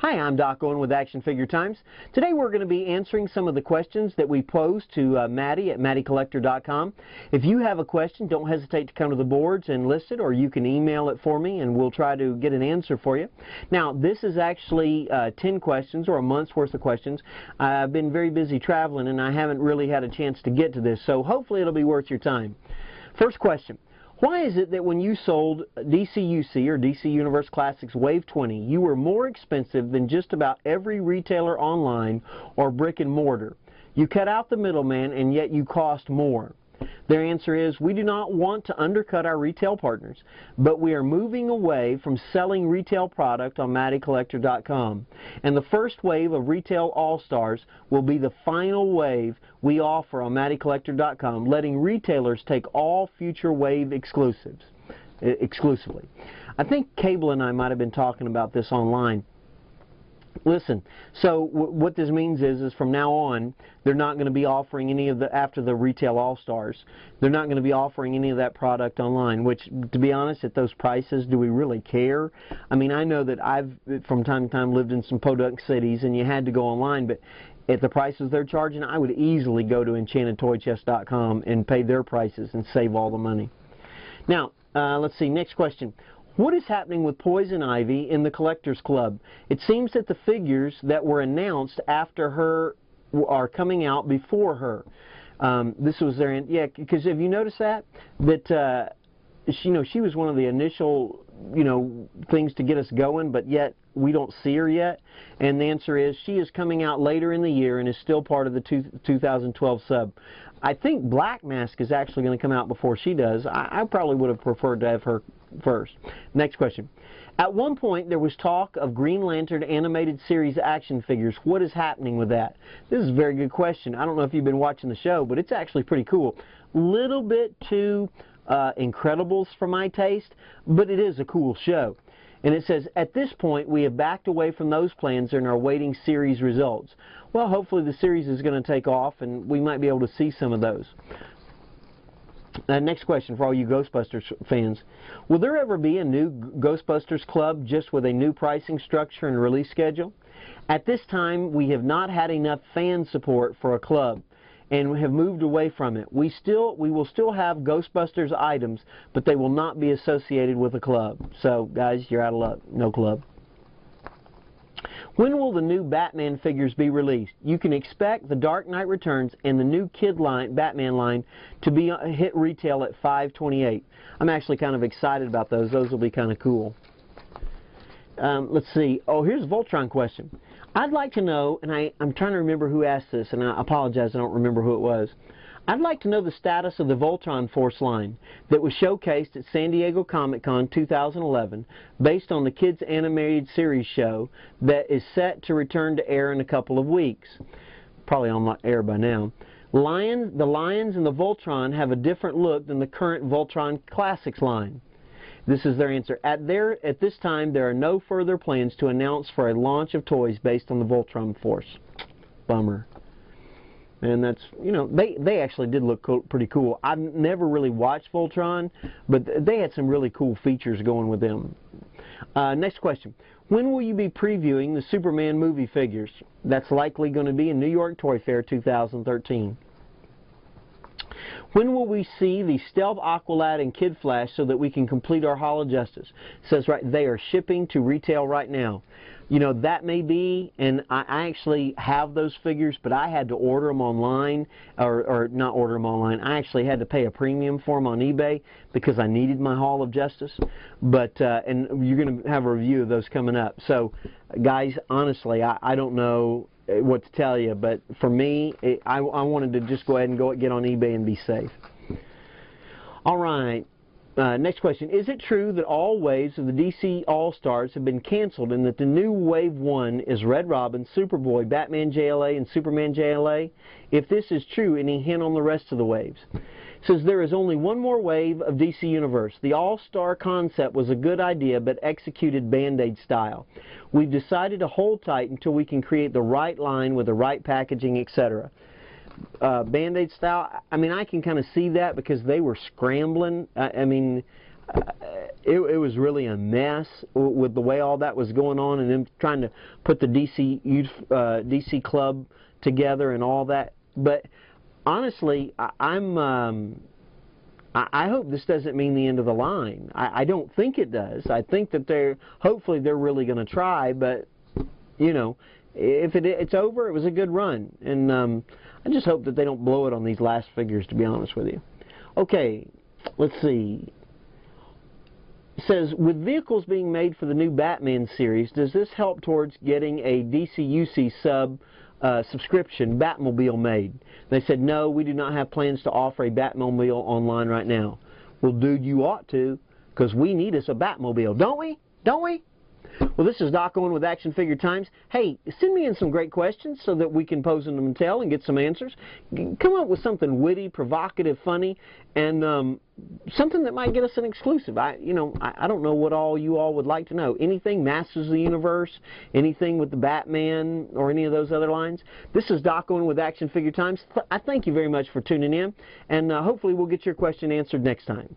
Hi, I'm Doc Owen with Action Figure Times. Today we're going to be answering some of the questions that we pose to Matty at mattycollector.com. If you have a question, don't hesitate to come to the boards and list it, or you can email it for me and we'll try to get an answer for you. Now, this is actually 10 questions, or a month's worth of questions. I've been very busy traveling and I haven't really had a chance to get to this, so hopefully it'll be worth your time. First question. Why is it that when you sold DCUC, or DC Universe Classics Wave 20, you were more expensive than just about every retailer online or brick and mortar? You cut out the middleman and yet you cost more. Their answer is, we do not want to undercut our retail partners, but we are moving away from selling retail product on mattycollector.com. And the first wave of Retail All-Stars will be the final wave we offer on mattycollector.com, letting retailers take all future wave exclusively. I think Cable and I might have been talking about this online. Listen, so what this means is from now on, they're not going to be offering any of the, after the Retail All-Stars, they're not going to be offering any of that product online, which, to be honest, at those prices, do we really care? I mean, I know that I've, from time to time, lived in some podunk cities, and you had to go online, but at the prices they're charging, I would easily go to enchantedtoychest.com and pay their prices and save all the money. Now, let's see, next question. What is happening with Poison Ivy in the Collectors Club? It seems that the figures that were announced after her are coming out before her. This was their, yeah, because have you noticed that? That, she was one of the initial, things to get us going, but yet we don't see her yet. And the answer is, she is coming out later in the year and is still part of the 2012 sub. I think Black Mask is actually going to come out before she does. I probably would have preferred to have her first. Next question. At one point there was talk of Green Lantern animated series action figures. What is happening with that? This is a very good question. I don't know if you've been watching the show, but it's actually pretty cool. Little bit too Incredibles for my taste, but it is a cool show. And it says, at this point, we have backed away from those plans and are awaiting series results. Well, hopefully the series is going to take off and we might be able to see some of those. Next question for all you Ghostbusters fans. Will there ever be a new Ghostbusters club just with a new pricing structure and release schedule? At this time, we have not had enough fan support for a club, and we have moved away from it. We will still have Ghostbusters items, but they will not be associated with a club. So, guys, you're out of luck. No club. When will the new Batman figures be released? You can expect the Dark Knight Returns and the new Kid line, Batman line, to be hit retail at $5.28. I'm actually kind of excited about those. Those will be kind of cool. Let's see. Oh, here's a Voltron question. I'd like to know, and I'm trying to remember who asked this, and I apologize, I don't remember who it was. I'd like to know the status of the Voltron Force line that was showcased at San Diego Comic-Con 2011 based on the Kids Animated Series show that is set to return to air in a couple of weeks. Probably on air by now. The Lions and the Voltron have a different look than the current Voltron Classics line. This is their answer. At this time, there are no further plans to announce for a launch of toys based on the Voltron Force. Bummer. And that's, they actually did look pretty cool. I've never really watched Voltron, but they had some really cool features going with them. Next question. When will you be previewing the Superman movie figures? That's likely going to be in New York Toy Fair 2013. When will we see the Stealth Aqualad and Kid Flash so that we can complete our Hall of Justice? It says right, they are shipping to retail right now. That may be, and I actually have those figures, but I had to order them online, or not order them online. I actually had to pay a premium for them on eBay because I needed my Hall of Justice. But, and you're going to have a review of those coming up. So, guys, honestly, I don't know what to tell you, but for me, I wanted to just go ahead and get on eBay and be safe. All right. Next question. Is it true that all waves of the DC All-Stars have been canceled and that the new Wave 1 is Red Robin, Superboy, Batman JLA, and Superman JLA? If this is true, any hint on the rest of the waves? It says there is only one more wave of DC Universe. The All-Star concept was a good idea but executed Band-Aid style. We've decided to hold tight until we can create the right line with the right packaging, etc. Band-Aid style, I mean, I can kind of see that because they were scrambling. I mean, it was really a mess with the way all that was going on, and them trying to put the DC club together and all that. But honestly, I hope this doesn't mean the end of the line. I don't think it does. I think that hopefully they're really going to try, but you know, if it's over, it was a good run, and I just hope that they don't blow it on these last figures, to be honest with you. Okay, let's see. It says, with vehicles being made for the new Batman series, does this help towards getting a DCUC subscription Batmobile made? They said, no, we do not have plans to offer a Batmobile online right now. Well, dude, you ought to, because we need us a Batmobile, don't we? Don't we? Well, this is Doc Owen with Action Figure Times. Hey, send me in some great questions so that we can pose them to Mattel and get some answers. Come up with something witty, provocative, funny, and something that might get us an exclusive. I don't know what all you all would like to know. Anything Masters of the Universe, anything with the Batman, or any of those other lines. This is Doc Owen with Action Figure Times. I thank you very much for tuning in, and hopefully we'll get your question answered next time.